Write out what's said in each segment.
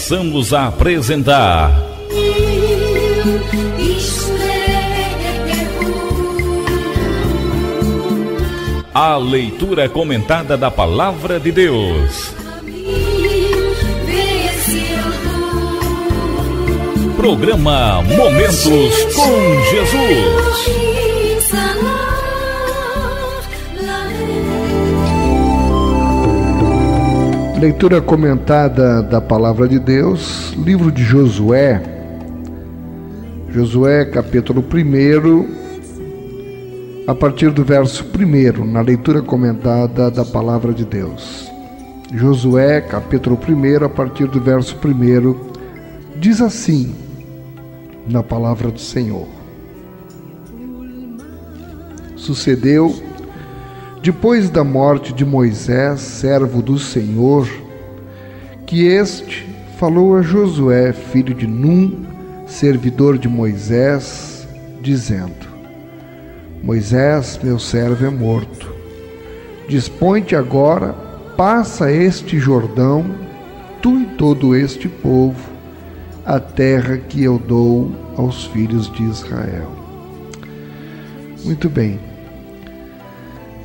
passamos a apresentar a leitura comentada da Palavra de Deus. Programa Momentos com Jesus. Leitura comentada da Palavra de Deus, livro de Josué. Josué, capítulo 1, a partir do verso 1, na leitura comentada da Palavra de Deus. Josué, capítulo 1, a partir do verso 1, diz assim, na Palavra do Senhor: Sucedeu, depois da morte de Moisés, servo do Senhor, que este falou a Josué, filho de Num, servidor de Moisés, dizendo: Moisés, meu servo, é morto. Dispõe-te agora, passa este Jordão, tu e todo este povo, a terra que eu dou aos filhos de Israel. Muito bem.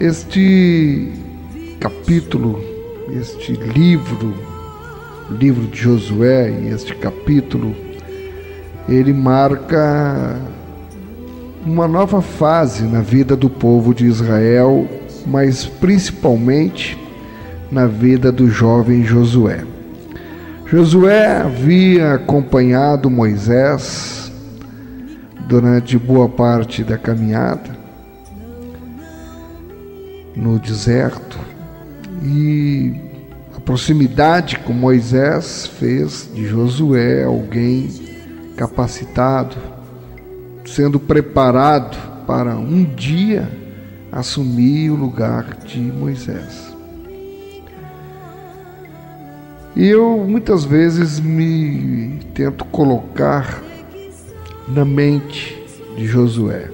Este capítulo, este livro de Josué, e este capítulo, ele marca uma nova fase na vida do povo de Israel, mas principalmente na vida do jovem Josué. Josué havia acompanhado Moisés durante boa parte da caminhada no deserto, e a proximidade com Moisés fez de Josué alguém capacitado, sendo preparado para um dia assumir o lugar de Moisés. E eu muitas vezes me tento colocar na mente de Josué.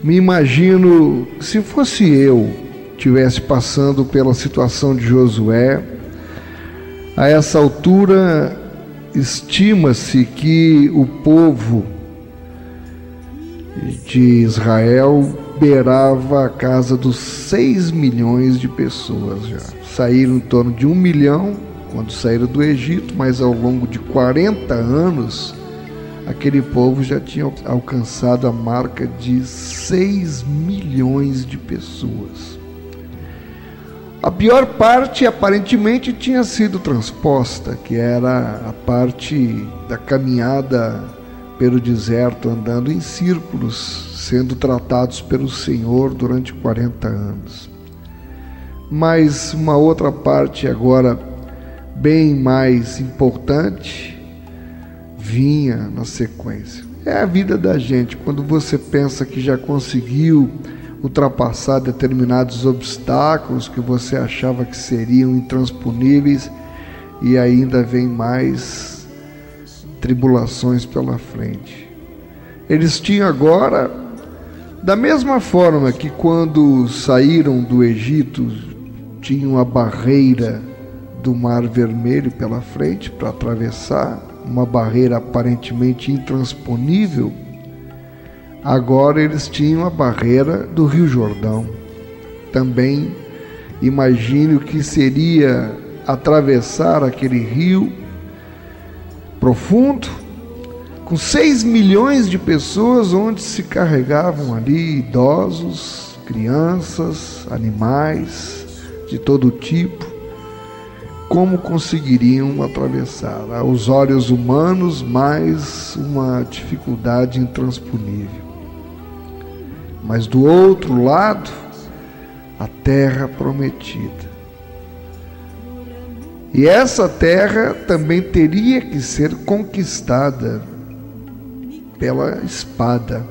Me imagino, se fosse eu, estivesse passando pela situação de Josué, a essa altura, estima-se que o povo de Israel beirava a casa dos 6 milhões de pessoas já. Saíram em torno de 1 milhão quando saíram do Egito, mas ao longo de 40 anos, aquele povo já tinha alcançado a marca de 6 milhões de pessoas. A pior parte, aparentemente, tinha sido transposta, que era a parte da caminhada pelo deserto, andando em círculos, sendo tratados pelo Senhor durante 40 anos. Mas uma outra parte agora, bem mais importante, vinha na sequência. É a vida da gente, quando você pensa que já conseguiu ultrapassar determinados obstáculos que você achava que seriam intransponíveis, e ainda vem mais tribulações pela frente. Eles tinham agora, da mesma forma que quando saíram do Egito, tinham a barreira do Mar Vermelho pela frente para atravessar, uma barreira aparentemente intransponível. Agora eles tinham a barreira do Rio Jordão. Também imagine o que seria atravessar aquele rio profundo, com 6 milhões de pessoas, onde se carregavam ali idosos, crianças, animais de todo tipo. Como conseguiriam atravessar? Aos olhos humanos, mais uma dificuldade intransponível. Mas do outro lado, a terra prometida. E essa terra também teria que ser conquistada pela espada.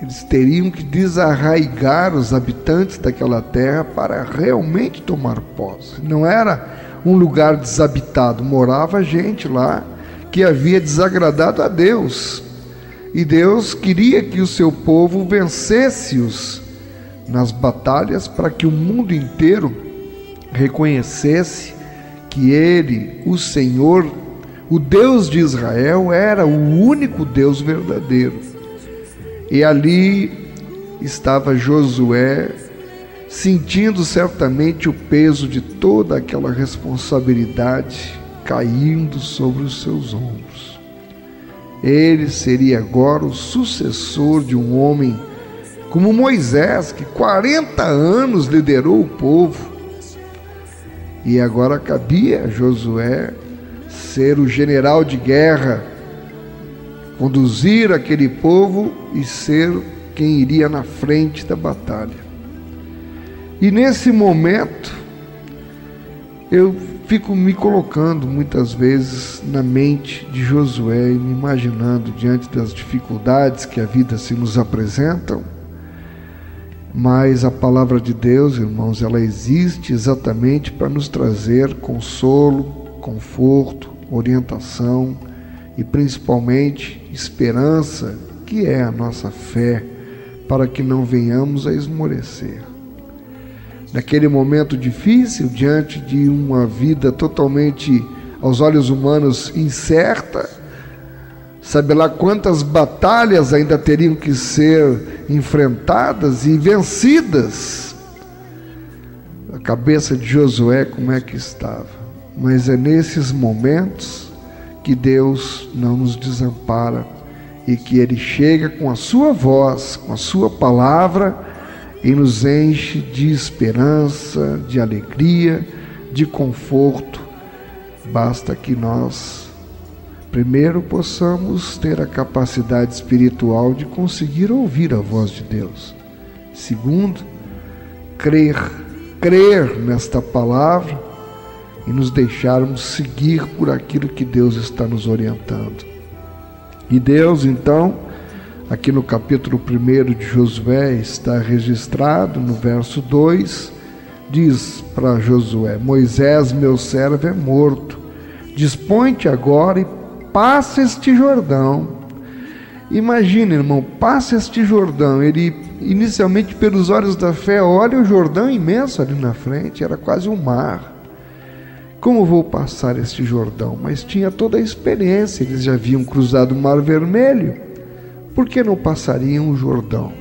Eles teriam que desarraigar os habitantes daquela terra para realmente tomar posse. Não era um lugar desabitado, morava gente lá que havia desagradado a Deus. E Deus queria que o seu povo vencesse-os nas batalhas, para que o mundo inteiro reconhecesse que Ele, o Senhor, O Deus de Israel era o único Deus verdadeiro. E ali estava Josué, sentindo certamente o peso de toda aquela responsabilidade caindo sobre os seus ombros. Ele seria agora o sucessor de um homem como Moisés, que 40 anos liderou o povo. E agora cabia a Josué ser o general de guerra, conduzir aquele povo e ser quem iria na frente da batalha. E nesse momento, eu fico me colocando muitas vezes na mente de Josué e me imaginando diante das dificuldades que a vida se nos apresentam. Mas a palavra de Deus, irmãos, ela existe exatamente para nos trazer consolo, conforto, orientação e principalmente esperança, que é a nossa fé, para que não venhamos a esmorecer. Naquele momento difícil, diante de uma vida totalmente, aos olhos humanos, incerta, sabe lá quantas batalhas ainda teriam que ser enfrentadas e vencidas. A cabeça de Josué, como é que estava? Mas é nesses momentos que Deus não nos desampara e que Ele chega com a sua voz, com a sua palavra e nos enche de esperança, de alegria, de conforto. Basta que nós primeiro possamos ter a capacidade espiritual de conseguir ouvir a voz de Deus. Segundo, crer nesta palavra e nos deixarmos seguir por aquilo que Deus está nos orientando. E Deus, então, aqui no capítulo 1 de Josué, está registrado no verso 2, diz para Josué: Moisés, meu servo, é morto. Dispõe-te agora e passa este Jordão. Imagina, irmão, passa este Jordão. Ele, inicialmente, pelos olhos da fé, olha o Jordão imenso ali na frente, era quase um mar. Como vou passar este Jordão? Mas tinha toda a experiência, eles já haviam cruzado o Mar Vermelho. Por que não passariam o Jordão?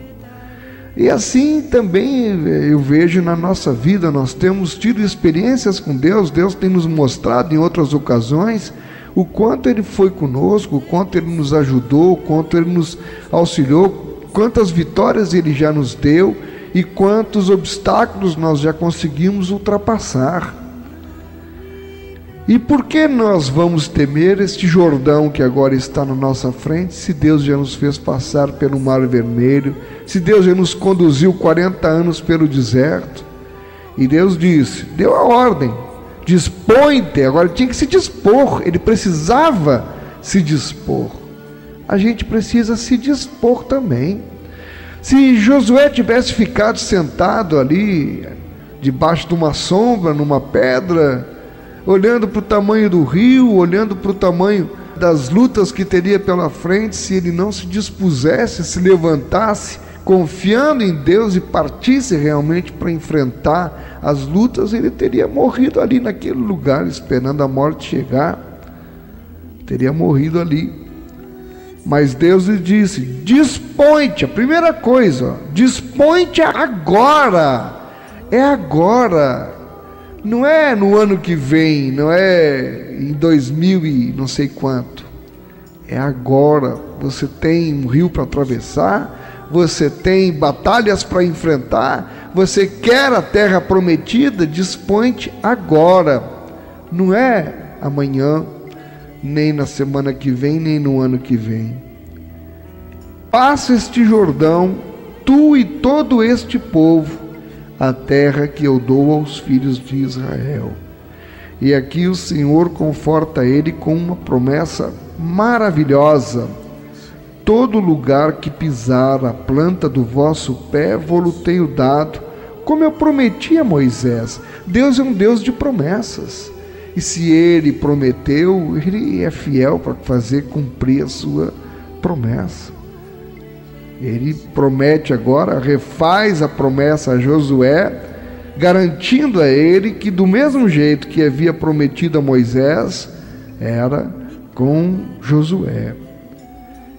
E assim também eu vejo na nossa vida, nós temos tido experiências com Deus. Deus tem nos mostrado em outras ocasiões o quanto Ele foi conosco, o quanto Ele nos ajudou, o quanto Ele nos auxiliou, quantas vitórias Ele já nos deu e quantos obstáculos nós já conseguimos ultrapassar. E por que nós vamos temer este Jordão que agora está na nossa frente, se Deus já nos fez passar pelo Mar Vermelho, se Deus já nos conduziu 40 anos pelo deserto? E Deus disse, deu a ordem, dispõe-te. Agora tinha que se dispor, ele precisava se dispor. A gente precisa se dispor também. Se Josué tivesse ficado sentado ali, debaixo de uma sombra, numa pedra, olhando para o tamanho do rio, olhando para o tamanho das lutas que teria pela frente, se ele não se dispusesse, se levantasse, confiando em Deus e partisse realmente para enfrentar as lutas, ele teria morrido ali naquele lugar, esperando a morte chegar. Teria morrido ali. Mas Deus lhe disse, dispõe-te, a primeira coisa, dispõe-te agora, é agora. Não é no ano que vem, não é em 2000 e não sei quanto. É agora. Você tem um rio para atravessar, você tem batalhas para enfrentar, você quer a terra prometida, dispõe-te agora. Não é amanhã, nem na semana que vem, nem no ano que vem. Passa este Jordão, tu e todo este povo, a terra que eu dou aos filhos de Israel. E aqui o Senhor conforta ele com uma promessa maravilhosa: todo lugar que pisar a planta do vosso pé, vou-lo tenho dado, como eu prometi a Moisés. Deus é um Deus de promessas, e se Ele prometeu, Ele é fiel para fazer cumprir a sua promessa. Ele promete agora, refaz a promessa a Josué, garantindo a ele que do mesmo jeito que havia prometido a Moisés, era com Josué.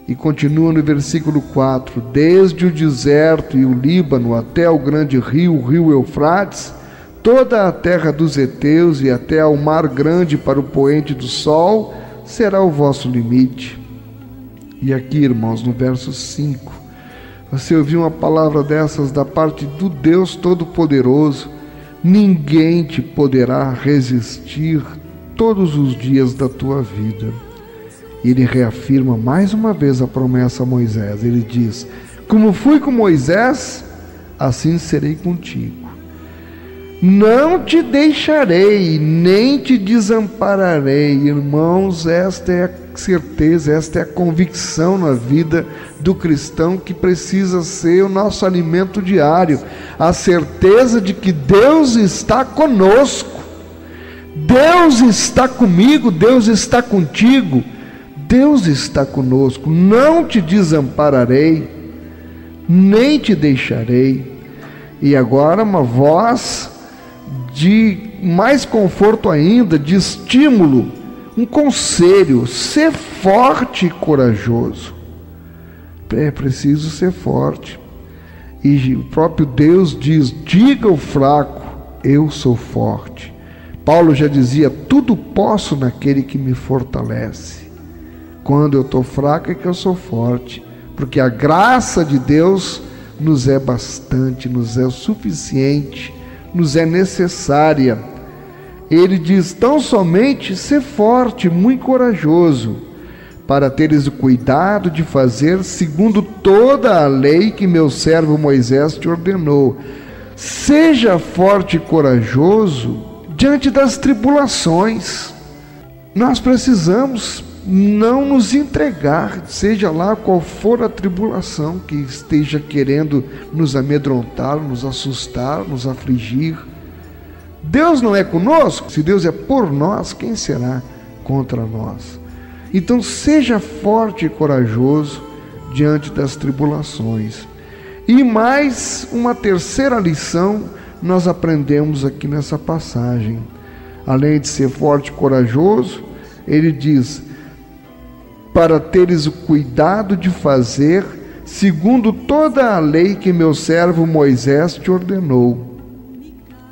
E continua no versículo 4: desde o deserto e o Líbano até o grande rio, o rio Eufrates, toda a terra dos heteus e até ao mar grande para o poente do sol, será o vosso limite. E aqui, irmãos, no verso 5, você ouviu uma palavra dessas da parte do Deus Todo-Poderoso: ninguém te poderá resistir todos os dias da tua vida. Ele reafirma mais uma vez a promessa a Moisés. Ele diz: como fui com Moisés, assim serei contigo. Não te deixarei, nem te desampararei. Irmãos, esta é a certeza, esta é a convicção na vida do cristão que precisa ser o nosso alimento diário. A certeza de que Deus está conosco. Deus está comigo, Deus está contigo. Deus está conosco, não te desampararei, nem te deixarei. E agora uma voz de mais conforto ainda, de estímulo, um conselho: ser forte e corajoso. É preciso ser forte. E o próprio Deus diz: diga ao fraco, eu sou forte. Paulo já dizia: tudo posso naquele que me fortalece. Quando eu estou fraco é que eu sou forte, porque a graça de Deus nos é bastante, nos é o suficiente, nos é necessária. Ele diz: tão somente ser forte, muito corajoso, para teres o cuidado de fazer segundo toda a lei que meu servo Moisés te ordenou. Seja forte e corajoso diante das tribulações. Nós precisamos não nos entregar, seja lá qual for a tribulação que esteja querendo nos amedrontar, nos assustar, nos afligir. Deus não é conosco? Se Deus é por nós, quem será contra nós? Então seja forte e corajoso diante das tribulações. E mais uma terceira lição nós aprendemos aqui nessa passagem. Além de ser forte e corajoso, ele diz: para teres o cuidado de fazer segundo toda a lei que meu servo Moisés te ordenou.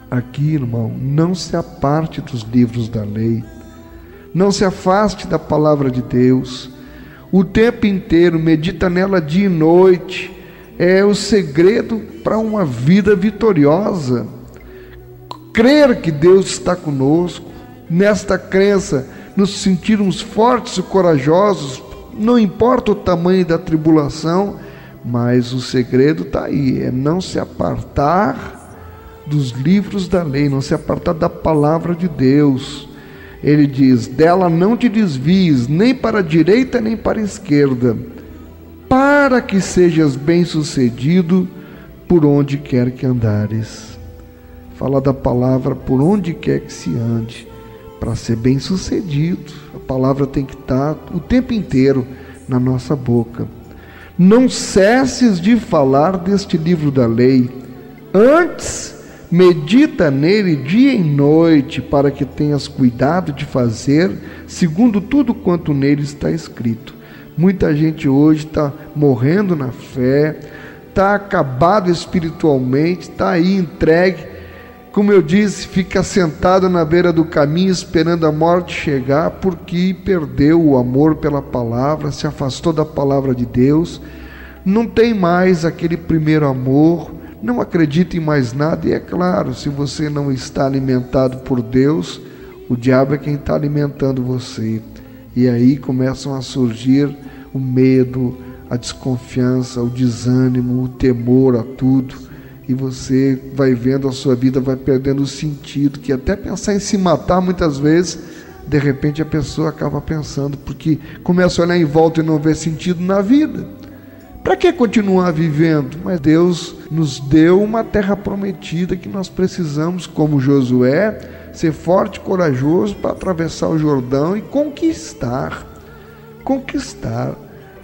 Aqui, irmão, não se aparte dos livros da lei, não se afaste da palavra de Deus, o tempo inteiro medita nela dia e noite. É o segredo para uma vida vitoriosa. Crer que Deus está conosco, nesta crença nos sentirmos fortes e corajosos, não importa o tamanho da tribulação, mas o segredo está aí, é não se apartar dos livros da lei, não se apartar da palavra de Deus. Ele diz: dela não te desvies, nem para a direita nem para a esquerda, para que sejas bem-sucedido por onde quer que andares. Fala da palavra por onde quer que se ande. Para ser bem-sucedido, a palavra tem que estar o tempo inteiro na nossa boca. Não cesses de falar deste livro da lei. Antes, medita nele dia e noite, para que tenhas cuidado de fazer segundo tudo quanto nele está escrito. Muita gente hoje está morrendo na fé, está acabado espiritualmente, está aí entregue. Como eu disse, fica sentado na beira do caminho esperando a morte chegar, porque perdeu o amor pela palavra, se afastou da palavra de Deus, não tem mais aquele primeiro amor, não acredita em mais nada. E é claro, se você não está alimentado por Deus, o diabo é quem está alimentando você. E aí começam a surgir o medo, a desconfiança, o desânimo, o temor a tudo. E você vai vendo a sua vida, vai perdendo o sentido, que até pensar em se matar muitas vezes, de repente a pessoa acaba pensando, porque começa a olhar em volta e não vê sentido na vida. Para que continuar vivendo? Mas Deus nos deu uma terra prometida que nós precisamos, como Josué, ser forte e corajoso para atravessar o Jordão e conquistar.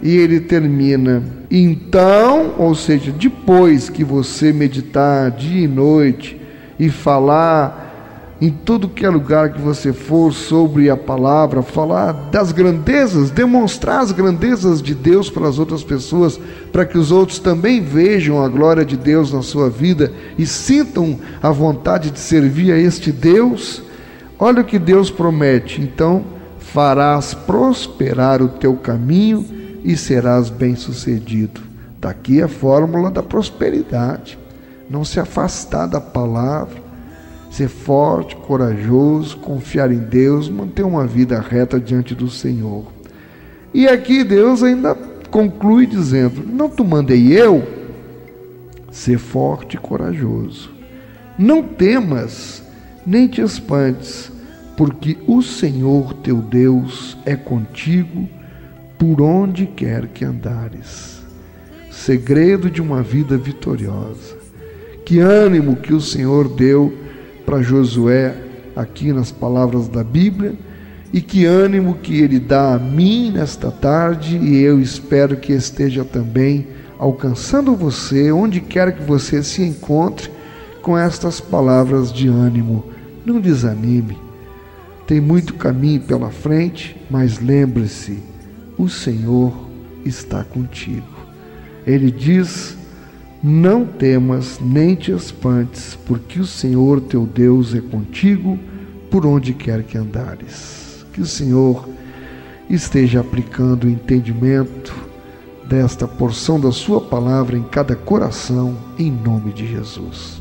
E ele termina: então, ou seja, depois que você meditar dia e noite e falar em todo que é lugar que você for sobre a palavra, falar das grandezas, demonstrar as grandezas de Deus para as outras pessoas, para que os outros também vejam a glória de Deus na sua vida e sintam a vontade de servir a este Deus. Olha o que Deus promete: então farás prosperar o teu caminho e serás bem-sucedido. Daqui a fórmula da prosperidade: não se afastar da palavra, ser forte, corajoso, confiar em Deus, manter uma vida reta diante do Senhor. E aqui Deus ainda conclui dizendo: não te mandei eu? Ser forte e corajoso. Não temas, nem te espantes, porque o Senhor teu Deus é contigo por onde quer que andares. Segredo de uma vida vitoriosa. Que ânimo que o Senhor deu para Josué aqui nas palavras da Bíblia, e que ânimo que ele dá a mim nesta tarde, e eu espero que esteja também alcançando você, onde quer que você se encontre, com estas palavras de ânimo. Não desanime, tem muito caminho pela frente, mas lembre-se, o Senhor está contigo. Ele diz: não temas, nem te espantes, porque o Senhor teu Deus é contigo por onde quer que andares. Que o Senhor esteja aplicando o entendimento desta porção da sua palavra em cada coração, em nome de Jesus.